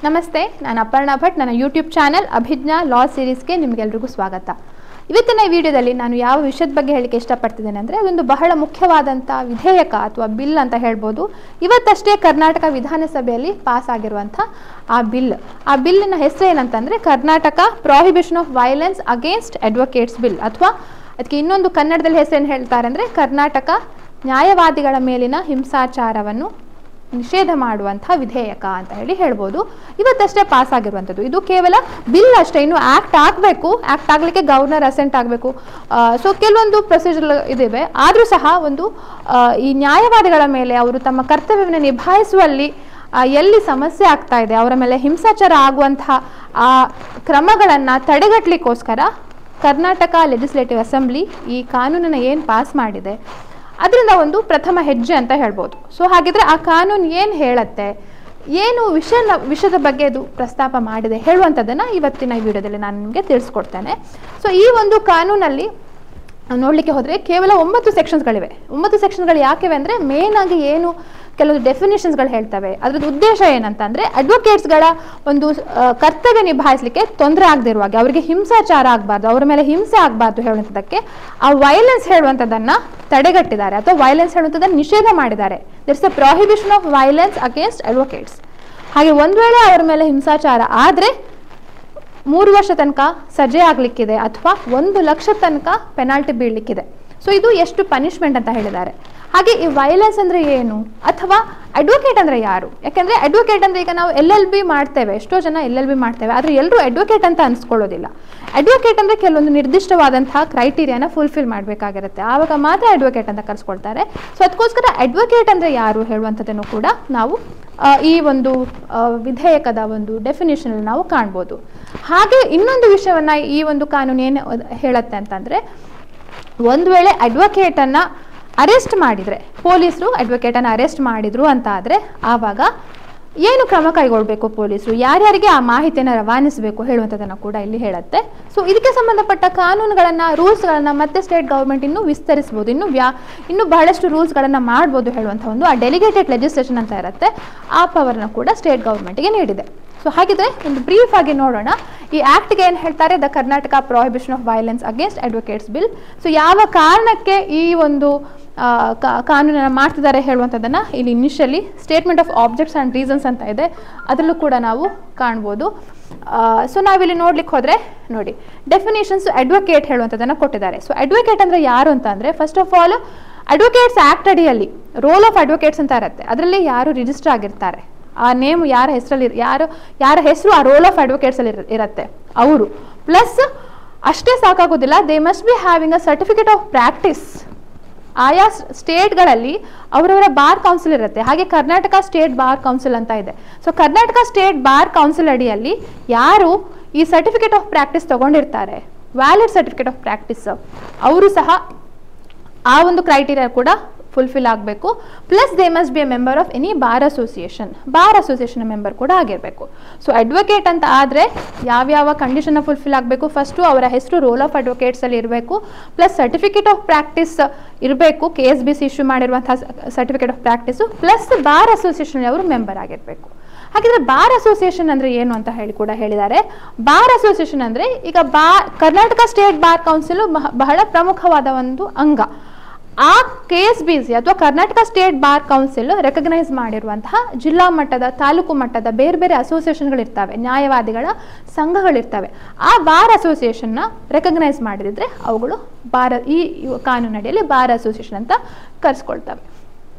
ನಮಸ್ತೆ, ನಾನು ಅಪರ್ಣಾ ಭಟ್. ನನ್ನ ಯೂಟ್ಯೂಬ್ ಚಾನೆಲ್ ಅಭಿಜ್ಞಾ ಲಾ ಸೀರೀಸ್ಗೆ ನಿಮಗೆಲ್ರಿಗೂ ಸ್ವಾಗತ. ಇವತ್ತಿನ ಈ ವಿಡಿಯೋದಲ್ಲಿ ನಾನು ಯಾವ ವಿಷಯದ ಬಗ್ಗೆ ಹೇಳಲಿಕ್ಕೆ ಇಷ್ಟಪಡ್ತಿದ್ದೇನೆ ಅಂದರೆ, ಅದೊಂದು ಬಹಳ ಮುಖ್ಯವಾದಂಥ ವಿಧೇಯಕ ಅಥವಾ ಬಿಲ್ ಅಂತ ಹೇಳ್ಬೋದು. ಇವತ್ತಷ್ಟೇ ಕರ್ನಾಟಕ ವಿಧಾನಸಭೆಯಲ್ಲಿ ಪಾಸ್ ಆಗಿರುವಂಥ ಆ ಬಿಲ್ಲಿನ ಹೆಸರು ಏನಂತಂದರೆ Karnataka prohibition of violence against advocates bill, ಅಥವಾ ಅದಕ್ಕೆ ಇನ್ನೊಂದು ಕನ್ನಡದಲ್ಲಿ ಹೆಸರೇನು ಹೇಳ್ತಾರೆ ಅಂದರೆ ಕರ್ನಾಟಕ ನ್ಯಾಯವಾದಿಗಳ ಮೇಲಿನ ಹಿಂಸಾಚಾರವನ್ನು ನಿಷೇಧ ಮಾಡುವಂಥ ವಿಧೇಯಕ ಅಂತ ಹೇಳ್ಬೋದು. ಇವತ್ತಷ್ಟೇ ಪಾಸ್ ಆಗಿರುವಂಥದ್ದು. ಇದು ಕೇವಲ ಬಿಲ್ ಅಷ್ಟೇ, ಇನ್ನು ಆ್ಯಕ್ಟ್ ಆಗಬೇಕು. ಆ್ಯಕ್ಟ್ ಆಗಲಿಕ್ಕೆ ಗವರ್ನರ್ ಅಸೆಂಟ್ ಆಗಬೇಕು. ಸೊ ಕೆಲವೊಂದು ಪ್ರೊಸೀಜರ್ ಇದಿವೆ. ಆದರೂ ಸಹ ಈ ನ್ಯಾಯವಾದಿಗಳ ಮೇಲೆ ಅವರು ತಮ್ಮ ಕರ್ತವ್ಯವನ್ನು ನಿಭಾಯಿಸುವಲ್ಲಿ ಎಲ್ಲಿ ಸಮಸ್ಯೆ ಆಗ್ತಾ ಇದೆ, ಅವರ ಮೇಲೆ ಹಿಂಸಾಚಾರ ಆಗುವಂತಹ ಆ ಕ್ರಮಗಳನ್ನು ತಡೆಗಟ್ಟಲಿಕ್ಕೋಸ್ಕರ ಕರ್ನಾಟಕ ಲೆಜಿಸ್ಲೇಟಿವ್ ಅಸೆಂಬ್ಲಿ ಈ ಕಾನೂನನ್ನು ಏನು ಪಾಸ್ ಮಾಡಿದೆ ಅದರಿಂದ ಒಂದು ಪ್ರಥಮ ಹೆಜ್ಜೆ ಅಂತ ಹೇಳ್ಬೋದು. ಸೊ ಹಾಗಿದ್ರೆ ಆ ಕಾನೂನು ಏನು ಹೇಳುತ್ತೆ, ಏನು ವಿಷಯದ ಬಗ್ಗೆ ಅದು ಪ್ರಸ್ತಾಪ ಮಾಡಿದೆ ಹೇಳುವಂಥದ್ದನ್ನು ಇವತ್ತಿನ ಈ ವಿಡಿಯೋದಲ್ಲಿ ನಾನು ನಿಮಗೆ ತಿಳಿಸ್ಕೊಡ್ತೇನೆ. ಸೊ ಈ ಒಂದು ಕಾನೂನಲ್ಲಿ ನೋಡಲಿಕ್ಕೆ ಹೋದರೆ ಕೇವಲ 9 ಸೆಕ್ಷನ್ಸ್ಗಳಿವೆ. 9 ಸೆಕ್ಷನ್ಗಳು ಯಾಕಿವೆ ಅಂದರೆ, ಮೇನ್ ಆಗಿ ಏನು ಕೆಲವು ಡೆಫಿನೇಷನ್ಸ್ಗಳು ಹೇಳ್ತವೆ. ಅದ್ರದ್ದು ಉದ್ದೇಶ ಏನಂತಂದರೆ, ಅಡ್ವೊಕೇಟ್ಸ್ಗಳ ಒಂದು ಕರ್ತವ್ಯ ನಿಭಾಯಿಸಲಿಕ್ಕೆ ತೊಂದರೆ ಆಗದಿರುವಾಗ, ಅವರಿಗೆ ಹಿಂಸಾಚಾರ ಆಗಬಾರ್ದು, ಅವರ ಮೇಲೆ ಹಿಂಸೆ ಆಗಬಾರ್ದು ಹೇಳುವಂಥದ್ದಕ್ಕೆ ಆ ವೈಲೆನ್ಸ್ ಹೇಳುವಂಥದ್ದನ್ನು ತಡೆಗಟ್ಟಿದ್ದಾರೆ ಅಥವಾ ವೈಲೆನ್ಸ್ ಹೇಳುವಂಥದ್ದನ್ನು ನಿಷೇಧ ಮಾಡಿದ್ದಾರೆ. There is a prohibition of violence against advocates. ಹಾಗೆ ಒಂದು ವೇಳೆ ಅವರ ಮೇಲೆ ಹಿಂಸಾಚಾರ ಆದರೆ 3 ವರ್ಷ ತನಕ ಸಜೆ ಆಗಲಿಕ್ಕಿದೆ ಅಥವಾ 1 ಲಕ್ಷ ತನಕ ಪೆನಾಲ್ಟಿ ಬೀಳಲಿಕ್ಕಿದೆ. ಸೊ ಇದು ಎಷ್ಟು ಪನಿಷ್ಮೆಂಟ್ ಅಂತ ಹೇಳಿದ್ದಾರೆ. ಹಾಗೆ ಈ ವೈಲೆನ್ಸ್ ಅಂದರೆ ಏನು, ಅಥವಾ ಅಡ್ವೊಕೇಟ್ ಅಂದರೆ ಯಾರು? ಯಾಕೆಂದರೆ ಅಡ್ವೊಕೇಟ್ ಅಂದರೆ ಈಗ ನಾವು LLB ಮಾಡ್ತೇವೆ, ಎಷ್ಟೋ ಜನ LLB ಮಾಡ್ತೇವೆ, ಆದರೆ ಎಲ್ಲರೂ ಅಡ್ವೊಕೇಟ್ ಅಂತ ಅನ್ಸ್ಕೊಳ್ಳೋದಿಲ್ಲ. ಅಡ್ವೊಕೇಟ್ ಅಂದರೆ ಕೆಲವೊಂದು ನಿರ್ದಿಷ್ಟವಾದಂತಹ ಕ್ರೈಟೀರಿಯಾನ ಫುಲ್ಫಿಲ್ ಮಾಡಬೇಕಾಗಿರುತ್ತೆ, ಆವಾಗ ಮಾತ್ರ ಅಡ್ವೊಕೇಟ್ ಅಂತ ಕರೆಸ್ಕೊಳ್ತಾರೆ. ಸೊ ಅದಕ್ಕೋಸ್ಕರ ಅಡ್ವೊಕೇಟ್ ಅಂದರೆ ಯಾರು ಹೇಳುವಂಥದ್ದನ್ನು ಕೂಡ ನಾವು ಈ ಒಂದು ವಿಧೇಯಕದ ಒಂದು ಡೆಫಿನೇಷನ್ ನಾವು ಕಾಣ್ಬೋದು. ಹಾಗೆ ಇನ್ನೊಂದು ವಿಷಯವನ್ನು ಈ ಒಂದು ಕಾನೂನು ಏನು ಹೇಳುತ್ತೆ ಅಂತಂದರೆ, ಒಂದು ವೇಳೆ ಅಡ್ವೊಕೇಟನ್ನು ಅರೆಸ್ಟ್ ಮಾಡಿದರೆ, ಪೊಲೀಸರು ಅಡ್ವೊಕೇಟನ್ನು ಅರೆಸ್ಟ್ ಮಾಡಿದರು ಅಂತ ಆದರೆ ಆವಾಗ ಏನು ಕ್ರಮ ಕೈಗೊಳ್ಳಬೇಕು, ಪೊಲೀಸರು ಯಾರ್ಯಾರಿಗೆ ಆ ಮಾಹಿತಿಯನ್ನು ರವಾನಿಸಬೇಕು ಹೇಳುವಂಥದ್ದನ್ನು ಕೂಡ ಇಲ್ಲಿ ಹೇಳುತ್ತೆ. ಸೊ ಇದಕ್ಕೆ ಸಂಬಂಧಪಟ್ಟ ಕಾನೂನುಗಳನ್ನು, ರೂಲ್ಸ್ಗಳನ್ನು ಮತ್ತೆ ಸ್ಟೇಟ್ ಗೌರ್ಮೆಂಟ್ ಇನ್ನೂ ವಿಸ್ತರಿಸ್ಬೋದು, ಇನ್ನೂ ಬಹಳಷ್ಟು ರೂಲ್ಸ್ಗಳನ್ನು ಮಾಡ್ಬೋದು ಹೇಳುವಂಥ ಒಂದು ಆ ಡೆಲಿಗೇಟೆಡ್ ಲೆಜಿಸ್ಲೇಷನ್ ಅಂತ ಇರುತ್ತೆ, ಆ ಪವರ್ನ ಕೂಡ ಸ್ಟೇಟ್ ಗೌರ್ಮೆಂಟ್ಗೆ ನೀಡಿದೆ. ಸೊ ಹಾಗಿದ್ರೆ ಒಂದು ಬ್ರೀಫ್ ಆಗಿ ನೋಡೋಣ, ಈ ಆ್ಯಕ್ಟ್ಗೆ ಏನು ಹೇಳ್ತಾರೆ, the Karnataka prohibition of violence against advocates bill. So ಯಾವ ಕಾರಣಕ್ಕೆ ಈ ಒಂದು ಕಾನೂನನ್ನು ಮಾಡ್ತಿದ್ದಾರೆ ಹೇಳುವಂಥದ್ದನ್ನು ಇಲ್ಲಿ initially statement of objects and reasons ಅಂತ ಇದೆ, ಅದರಲ್ಲೂ ಕೂಡ ನಾವು ಕಾಣ್ಬೋದು. ಸೊ ನಾವಿಲ್ಲಿ ನೋಡ್ಲಿಕ್ಕೆ ಹೋದರೆ ನೋಡಿ, ಡೆಫಿನೇಷನ್ಸ್ ಅಡ್ವೊಕೇಟ್ ಹೇಳುವಂಥದ್ದನ್ನು ಕೊಟ್ಟಿದ್ದಾರೆ. ಸೊ ಅಡ್ವೊಕೇಟ್ ಅಂದರೆ ಯಾರು ಅಂತ ಅಂದರೆ, first of all advocates act ಅಡಿಯಲ್ಲಿ ರೋಲ್ ಆಫ್ ಅಡ್ವೊಕೇಟ್ಸ್ ಅಂತ ಇರುತ್ತೆ, ಅದರಲ್ಲಿ ಯಾರು ರಿಜಿಸ್ಟರ್ ಆಗಿರ್ತಾರೆ, ಆ ನೇಮ್ ಯಾರ ಹೆಸರಲ್ಲಿ ಯಾರ ಹೆಸರು ಆ ರೋಲ್ ಆಫ್ ಅಡ್ವೊಕೇಟ್ಸ್ ಅಲ್ಲಿ ಇರುತ್ತೆ ಅವರು. ಪ್ಲಸ್ ಅಷ್ಟೇ ಸಾಕಾಗೋದಿಲ್ಲ, they must be having a certificate of practice. ಆಯಾ ಸ್ಟೇಟ್ಗಳಲ್ಲಿ ಅವರವರ ಬಾರ್ ಕೌನ್ಸಿಲ್ ಇರುತ್ತೆ. ಹಾಗೆ ಕರ್ನಾಟಕ ಸ್ಟೇಟ್ ಬಾರ್ ಕೌನ್ಸಿಲ್ ಅಂತ ಇದೆ. So Karnataka state bar council ಅಡಿಯಲ್ಲಿ ಯಾರು ಈ ಸರ್ಟಿಫಿಕೇಟ್ ಆಫ್ ಪ್ರಾಕ್ಟೀಸ್ ತಗೊಂಡಿರ್ತಾರೆ, ವ್ಯಾಲಿಡ್ ಸರ್ಟಿಫಿಕೇಟ್ ಆಫ್ ಪ್ರಾಕ್ಟೀಸ್, ಅವರು ಸಹ ಆ ಒಂದು ಕ್ರೈಟೀರಿಯಾ ಕೂಡ ಫುಲ್ಫಿಲ್ ಆಗಬೇಕು. Plus they must be a member of any bar association member ಕೂಡ ಆಗಿರಬೇಕು. ಸೊ ಅಡ್ವೊಕೇಟ್ ಅಂತ ಆದರೆ ಯಾವ್ಯಾವ ಕಂಡೀಷನ್ನ ಫುಲ್ಫಿಲ್ ಆಗಬೇಕು, ಫಸ್ಟು ಅವರ ಹೆಸರು ರೋಲ್ ಆಫ್ ಅಡ್ವೊಕೇಟ್ಸಲ್ಲಿ ಇರಬೇಕು, ಪ್ಲಸ್ ಸರ್ಟಿಫಿಕೇಟ್ ಆಫ್ ಪ್ರಾಕ್ಟೀಸ್ ಇರಬೇಕು, KSBC ಇಶ್ಯೂ ಮಾಡಿರುವಂಥ certificate of practice, plus bar association ಅವರು ಮೆಂಬರ್ ಆಗಿರಬೇಕು. ಹಾಗಿದ್ರೆ ಬಾರ್ ಅಸೋಸಿಯೇಷನ್ ಅಂದರೆ ಏನು ಅಂತ ಕೂಡ ಹೇಳಿದ್ದಾರೆ. ಬಾರ್ ಅಸೋಸಿಯೇಷನ್ ಅಂದರೆ ಈಗ ಕರ್ನಾಟಕ ಸ್ಟೇಟ್ ಬಾರ್ ಕೌನ್ಸಿಲ್ ಬಹಳ ಪ್ರಮುಖವಾದ ಒಂದು ಅಂಗ. ಆ KSBC ಅಥವಾ Karnataka state bar council recognise ಮಾಡಿರುವಂತಹ ಜಿಲ್ಲಾ ಮಟ್ಟದ, ತಾಲೂಕು ಮಟ್ಟದ ಬೇರೆ ಬೇರೆ ಅಸೋಸಿಯೇಷನ್ಗಳಿರ್ತವೆ, ನ್ಯಾಯವಾದಿಗಳ ಸಂಘಗಳಿರ್ತವೆ. ಆ ಬಾರ್ ಅಸೋಸಿಯೇಷನ್ನ ರೆಕಗ್ನೈಸ್ ಮಾಡಿದ್ರೆ ಅವುಗಳು ಈ ಕಾನೂನಡಿಯಲ್ಲಿ ಬಾರ್ ಅಸೋಸಿಯೇಷನ್ ಅಂತ ಕರೆಸ್ಕೊಳ್ತವೆ.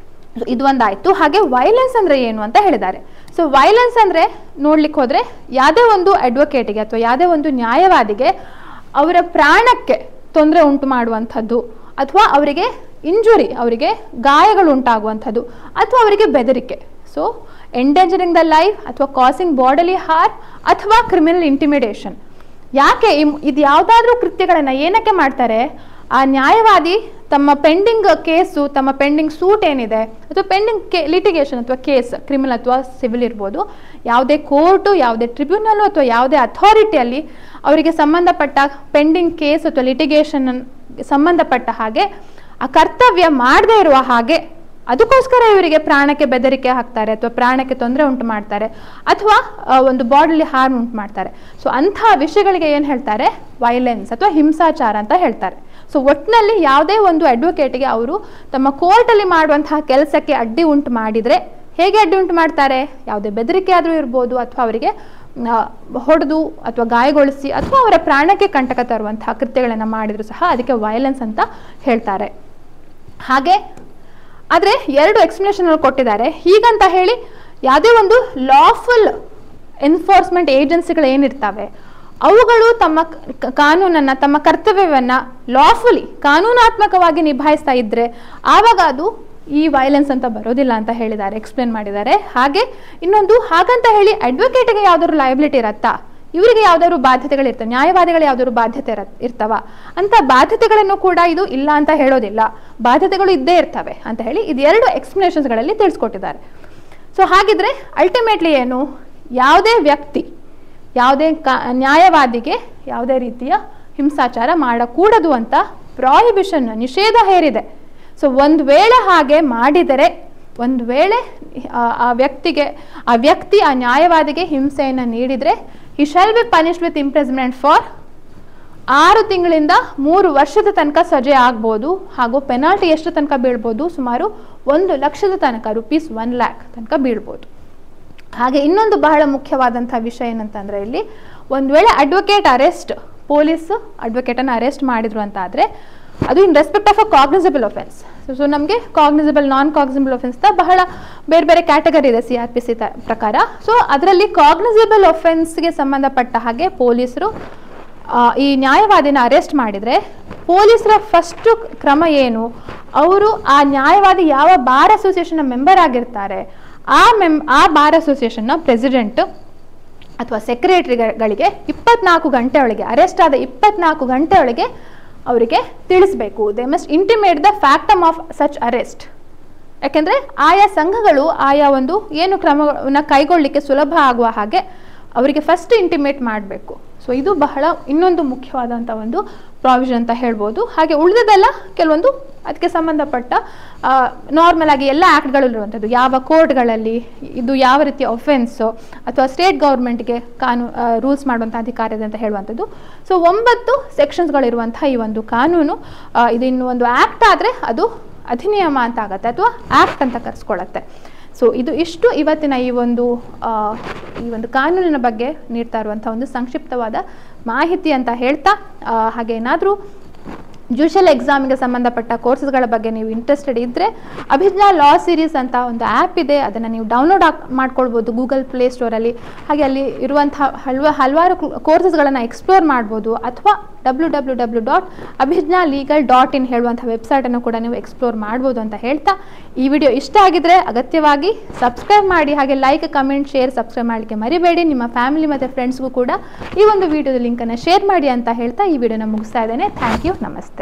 ಇದು ಒಂದಾಯಿತು. ಹಾಗೆ ವೈಲೆನ್ಸ್ ಅಂದರೆ ಏನು ಅಂತ ಹೇಳಿದ್ದಾರೆ. ಸೊ ವೈಲೆನ್ಸ್ ಅಂದರೆ ನೋಡ್ಲಿಕ್ಕೆ ಹೋದರೆ ಯಾವುದೇ ಒಂದು ಅಡ್ವೊಕೇಟಿಗೆ ಅಥವಾ ಯಾವುದೇ ಒಂದು ನ್ಯಾಯವಾದಿಗೆ ಅವರ ಪ್ರಾಣಕ್ಕೆ ತೊಂದರೆ ಉಂಟು ಮಾಡುವಂಥದ್ದು, ಅಥವಾ ಅವರಿಗೆ ಇಂಜುರಿ, ಅವರಿಗೆ ಗಾಯಗಳು ಉಂಟಾಗುವಂಥದ್ದು, ಅಥವಾ ಅವರಿಗೆ ಬೆದರಿಕೆ. ಸೊ ಎಂಡೇಂಜರಿಂಗ್ ದ ಲೈಫ್ ಅಥವಾ ಕಾಸಿಂಗ್ ಬಾಡಲಿ ಹಾರ್ಮ್ ಅಥವಾ ಕ್ರಿಮಿನಲ್ ಇಂಟಿಮಿಡೇಷನ್. ಯಾಕೆ ಇದು ಯಾವುದಾದ್ರೂ ಕೃತ್ಯಗಳನ್ನು ಏನಕ್ಕೆ ಮಾಡ್ತಾರೆ, ಆ ನ್ಯಾಯವಾದಿ ತಮ್ಮ ಪೆಂಡಿಂಗ್ ಕೇಸು, ತಮ್ಮ ಪೆಂಡಿಂಗ್ ಸೂಟ್ ಏನಿದೆ ಅಥವಾ ಪೆಂಡಿಂಗ್ ಲಿಟಿಗೇಷನ್ ಅಥವಾ ಕೇಸ್, ಕ್ರಿಮಿನಲ್ ಅಥವಾ ಸಿವಿಲ್ ಇರ್ಬೋದು, ಯಾವುದೇ ಕೋರ್ಟು, ಯಾವುದೇ ಟ್ರಿಬ್ಯುನಲ್ ಅಥವಾ ಯಾವುದೇ ಅಥಾರಿಟಿಯಲ್ಲಿ ಅವರಿಗೆ ಸಂಬಂಧಪಟ್ಟ ಪೆಂಡಿಂಗ್ ಕೇಸ್ ಅಥವಾ ಲಿಟಿಗೇಷನ್ ಸಂಬಂಧಪಟ್ಟ ಹಾಗೆ ಆ ಕರ್ತವ್ಯ ಮಾಡದೇ ಇರುವ ಹಾಗೆ ಅದಕ್ಕೋಸ್ಕರ ಇವರಿಗೆ ಪ್ರಾಣಕ್ಕೆ ಬೆದರಿಕೆ ಹಾಕ್ತಾರೆ ಅಥವಾ ಪ್ರಾಣಕ್ಕೆ ತೊಂದರೆ ಉಂಟು ಮಾಡ್ತಾರೆ ಅಥವಾ ಒಂದು ಬಾಡಿಲಿ ಹಾರ್ಮ್ ಉಂಟು ಮಾಡ್ತಾರೆ. ಸೊ ಅಂಥ ವಿಷಯಗಳಿಗೆ ಏನು ಹೇಳ್ತಾರೆ, ವೈಲೆನ್ಸ್ ಅಥವಾ ಹಿಂಸಾಚಾರ ಅಂತ ಹೇಳ್ತಾರೆ. ಸೊ ಒಟ್ಟಿನಲ್ಲಿ ಯಾವುದೇ ಒಂದು ಅಡ್ವೊಕೇಟ್ಗೆ ಅವರು ತಮ್ಮ ಕೋರ್ಟಲ್ಲಿ ಮಾಡುವಂತಹ ಕೆಲಸಕ್ಕೆ ಅಡ್ಡಿ ಉಂಟು ಮಾಡಿದರೆ ಹೇಗೆ ಅಡ್ಡಿ ಉಂಟು ಮಾಡ್ತಾರೆ, ಯಾವುದೇ ಬೆದರಿಕೆ ಆದರೂ ಇರ್ಬೋದು ಅಥವಾ ಅವರಿಗೆ ಹೊಡೆದು ಅಥವಾ ಗಾಯಗೊಳಿಸಿ ಅಥವಾ ಅವರ ಪ್ರಾಣಕ್ಕೆ ಕಂಟಕ ತರುವಂತಹ ಕೃತ್ಯಗಳನ್ನು ಮಾಡಿದರೂ ಸಹ ಅದಕ್ಕೆ ವೈಲೆನ್ಸ್ ಅಂತ ಹೇಳ್ತಾರೆ. ಹಾಗೆ ಆದರೆ 2 ಎಕ್ಸ್ಪ್ಲನೇಷನ್ ಕೊಟ್ಟಿದ್ದಾರೆ. ಹೀಗಂತ ಹೇಳಿ ಯಾವುದೇ ಒಂದು ಲಾಫುಲ್ ಎನ್ಫೋರ್ಸ್ಮೆಂಟ್ ಏಜೆನ್ಸಿಗಳು ಏನಿರ್ತವೆ ಅವುಗಳು ತಮ್ಮ ಕಾನೂನನ್ನು, ತಮ್ಮ ಕರ್ತವ್ಯವನ್ನು ಲಾಫುಲಿ ಕಾನೂನಾತ್ಮಕವಾಗಿ ನಿಭಾಯಿಸ್ತಾ ಇದ್ದರೆ ಆವಾಗ ಅದು ಈ ವೈಲೆನ್ಸ್ ಅಂತ ಬರೋದಿಲ್ಲ ಅಂತ ಹೇಳಿದ್ದಾರೆ, ಎಕ್ಸ್ಪ್ಲೇನ್ ಮಾಡಿದ್ದಾರೆ. ಹಾಗೆ ಇನ್ನೊಂದು, ಹಾಗಂತ ಹೇಳಿ ಅಡ್ವೊಕೇಟ್ಗೆ ಯಾವ್ದಾದ್ರು ಲಯಬಿಲಿಟಿ ಇರತ್ತಾ, ಇವರಿಗೆ ಯಾವ್ದಾದ್ರು ಬಾಧ್ಯತೆಗಳಿರ್ತವೆ, ನ್ಯಾಯವಾದಿಗಳು ಯಾವ್ದಾದ್ರು ಬಾಧ್ಯತೆ ಇರ್ತವ ಅಂತ ಬಾಧ್ಯತೆಗಳನ್ನು ಕೂಡ ಇದು ಇಲ್ಲ ಅಂತ ಹೇಳೋದಿಲ್ಲ, ಬಾಧ್ಯತೆಗಳು ಇದ್ದೇ ಇರ್ತವೆ ಅಂತ ಹೇಳಿ ಇದು 2 ಎಕ್ಸ್ಪ್ಲನೇಷನ್ಸ್ಗಳಲ್ಲಿ ತಿಳಿಸ್ಕೊಟ್ಟಿದ್ದಾರೆ. ಸೊ ಹಾಗಿದ್ರೆ ಅಲ್ಟಿಮೇಟ್ಲಿ ಏನು, ಯಾವುದೇ ವ್ಯಕ್ತಿ ಯಾವುದೇ ನ್ಯಾಯವಾದಿಗೆ ಯಾವುದೇ ರೀತಿಯ ಹಿಂಸಾಚಾರ ಮಾಡಕೂಡದು ಅಂತ ಪ್ರಾಹಿಬಿಷನ್, ನಿಷೇಧ ಹೇರಿದೆ. ಸೊ ಒಂದು ವೇಳೆ ಹಾಗೆ ಮಾಡಿದರೆ, ಒಂದು ವೇಳೆ ಆ ವ್ಯಕ್ತಿ ಆ ನ್ಯಾಯವಾದಿಗೆ ಹಿಂಸೆಯನ್ನು ನೀಡಿದರೆ he shall be punished with imprisonment for 6 ತಿಂಗಳಿಂದ 3 ವರ್ಷದ ತನಕ ಸಜೆ ಆಗ್ಬೋದು. ಹಾಗೂ ಪೆನಾಲ್ಟಿ ಎಷ್ಟು ತನಕ ಬೀಳ್ಬೋದು, ಸುಮಾರು 1 ಲಕ್ಷದ ತನಕ, ₹1 lakh ತನಕ ಬೀಳ್ಬೋದು. ಹಾಗೆ ಇನ್ನೊಂದು ಬಹಳ ಮುಖ್ಯವಾದಂಥ ವಿಷಯ ಏನಂತಂದರೆ, ಇಲ್ಲಿ ಒಂದು ವೇಳೆ ಅಡ್ವೊಕೇಟ್ ಅರೆಸ್ಟ್, ಪೊಲೀಸ್ ಅಡ್ವೊಕೇಟನ್ನು ಅರೆಸ್ಟ್ ಮಾಡಿದ್ರು ಅಂತ ಆದರೆ ಅದು in respect of a cognisable offence. So ನಮಗೆ ಕಾಗ್ನಿಸಬಲ್, ನಾನ್ ಕಾಗ್ನಿಸಬಲ್ ಒಫೆನ್ಸ್ ಬಹಳ ಬೇರೆ ಬೇರೆ ಕ್ಯಾಟಗರಿ ಇದೆ CRPC ಪ್ರಕಾರ. ಸೊ ಅದರಲ್ಲಿ ಕಾಗ್ನಿಸಬಲ್ ಒಫೆನ್ಸ್ಗೆ ಸಂಬಂಧಪಟ್ಟ ಹಾಗೆ ಪೊಲೀಸರು ಈ ನ್ಯಾಯವಾದಿನ ಅರೆಸ್ಟ್ ಮಾಡಿದರೆ ಪೊಲೀಸರ ಫಸ್ಟ್ ಕ್ರಮ ಏನು, ಅವರು ಆ ನ್ಯಾಯವಾದಿ ಯಾವ ಬಾರ್ ಅಸೋಸಿಯೇಷನ್ನ ಮೆಂಬರ್ ಆಗಿರ್ತಾರೆ ಆ ಬಾರ್ ಅಸೋಸಿಯೇಷನ್ನ ಪ್ರೆಸಿಡೆಂಟ್ ಅಥವಾ ಸೆಕ್ರೆಟರಿಗಳಿಗೆ 24 ಗಂಟೆ ಒಳಗೆ, ಅರೆಸ್ಟ್ ಆದ 24 ಗಂಟೆ ಒಳಗೆ ಅವರಿಗೆ ತಿಳಿಸಬೇಕು. They must intimate the factum of such arrest. ಯಾಕೆಂದರೆ ಆಯಾ ಸಂಘಗಳು ಆಯಾ ಒಂದು ಏನು ಕ್ರಮವನ್ನು ಕೈಗೊಳ್ಳಲಿಕ್ಕೆ ಸುಲಭ ಆಗುವ ಹಾಗೆ ಅವರಿಗೆ ಫಸ್ಟ್ ಇಂಟಿಮೇಟ್ ಮಾಡಬೇಕು. ಸೊ ಇದು ಬಹಳ ಇನ್ನೊಂದು ಮುಖ್ಯವಾದಂಥ ಒಂದು ಪ್ರಾವಿಷನ್ ಅಂತ ಹೇಳ್ಬೋದು. ಹಾಗೆ ಉಳಿದದೆಲ್ಲ ಕೆಲವೊಂದು ಅದಕ್ಕೆ ಸಂಬಂಧಪಟ್ಟ ನಾರ್ಮಲ್ ಆಗಿ ಎಲ್ಲ ಆ್ಯಕ್ಟ್ಗಳಿರುವಂಥದ್ದು, ಯಾವ ಕೋರ್ಟ್ಗಳಲ್ಲಿ ಇದು ಯಾವ ರೀತಿಯ ಒಫೆನ್ಸು ಅಥವಾ ಸ್ಟೇಟ್ ಗೌರ್ಮೆಂಟ್ಗೆ ರೂಲ್ಸ್ ಮಾಡುವಂಥ ಅಧಿಕಾರ ಇದೆ ಅಂತ ಹೇಳುವಂಥದ್ದು. ಸೊ 9 ಸೆಕ್ಷನ್ಸ್ಗಳಿರುವಂಥ ಈ ಒಂದು ಕಾನೂನು, ಇದು ಇನ್ನು ಒಂದು ಆ್ಯಕ್ಟ್ ಆದರೆ ಅದು ಅಧಿನಿಯಮ ಅಂತ ಆಗುತ್ತೆ ಅಥವಾ ಆ್ಯಕ್ಟ್ ಅಂತ ಕರೆಸ್ಕೊಳ್ಳುತ್ತೆ. ಸೊ ಇದು ಇಷ್ಟು ಇವತ್ತಿನ ಈ ಒಂದು ಕಾನೂನಿನ ಬಗ್ಗೆ ನೀಡ್ತಾ ಇರುವಂಥ ಒಂದು ಸಂಕ್ಷಿಪ್ತವಾದ ಮಾಹಿತಿ ಅಂತ ಹೇಳ್ತಾ, ಹಾಗೆ ಏನಾದರೂ ಜ್ಯುಡಿಷಿಯಲ್ ಎಕ್ಸಾಮಿಗೆ ಸಂಬಂಧಪಟ್ಟ ಕೋರ್ಸಸ್ಗಳ ಬಗ್ಗೆ ನೀವು ಇಂಟ್ರೆಸ್ಟೆಡ್ ಇದ್ದರೆ ಅಭಿಜ್ಞಾ ಲಾ ಸೀರೀಸ್ ಅಂತ ಒಂದು ಆ್ಯಪ್ ಇದೆ, ಅದನ್ನು ನೀವು ಡೌನ್ಲೋಡ್ ಮಾಡ್ಕೊಳ್ಬೋದು ಗೂಗಲ್ ಪ್ಲೇಸ್ಟೋರಲ್ಲಿ. ಹಾಗೆ ಅಲ್ಲಿ ಇರುವಂಥ ಹಲವಾರು ಕೋರ್ಸಸ್ಗಳನ್ನು ಎಕ್ಸ್ಪ್ಲೋರ್ ಮಾಡ್ಬೋದು. ಅಥವಾ www.abhijnalegal.in ಹೇಳುವಂಥ ವೆಬ್ಸೈಟನ್ನು ಕೂಡ ನೀವು ಎಕ್ಸ್ಪ್ಲೋರ್ ಮಾಡ್ಬೋದು ಅಂತ ಹೇಳ್ತಾ, ಈ ವಿಡಿಯೋ ಇಷ್ಟ ಆಗಿದ್ರೆ ಅಗತ್ಯವಾಗಿ ಸಬ್ಸ್ಕ್ರೈಬ್ ಮಾಡಿ. ಹಾಗೆ ಲೈಕ್, ಕಮೆಂಟ್, ಶೇರ್, ಸಬ್ಸ್ಕ್ರೈಬ್ ಮಾಡಲಿಕ್ಕೆ ಮರಿಬೇಡಿ. ನಿಮ್ಮ ಫ್ಯಾಮಿಲಿ ಮತ್ತು ಫ್ರೆಂಡ್ಸ್ಗೂ ಕೂಡ ಈ ಒಂದು ವಿಡಿಯೋದ ಲಿಂಕನ್ನು ಶೇರ್ ಮಾಡಿ ಅಂತ ಹೇಳ್ತಾ ಈ ವಿಡಿಯೋನ ಮುಗಿಸ್ತಾ ಇದ್ದೇನೆ. ಥ್ಯಾಂಕ್ ಯು, ನಮಸ್ತೆ.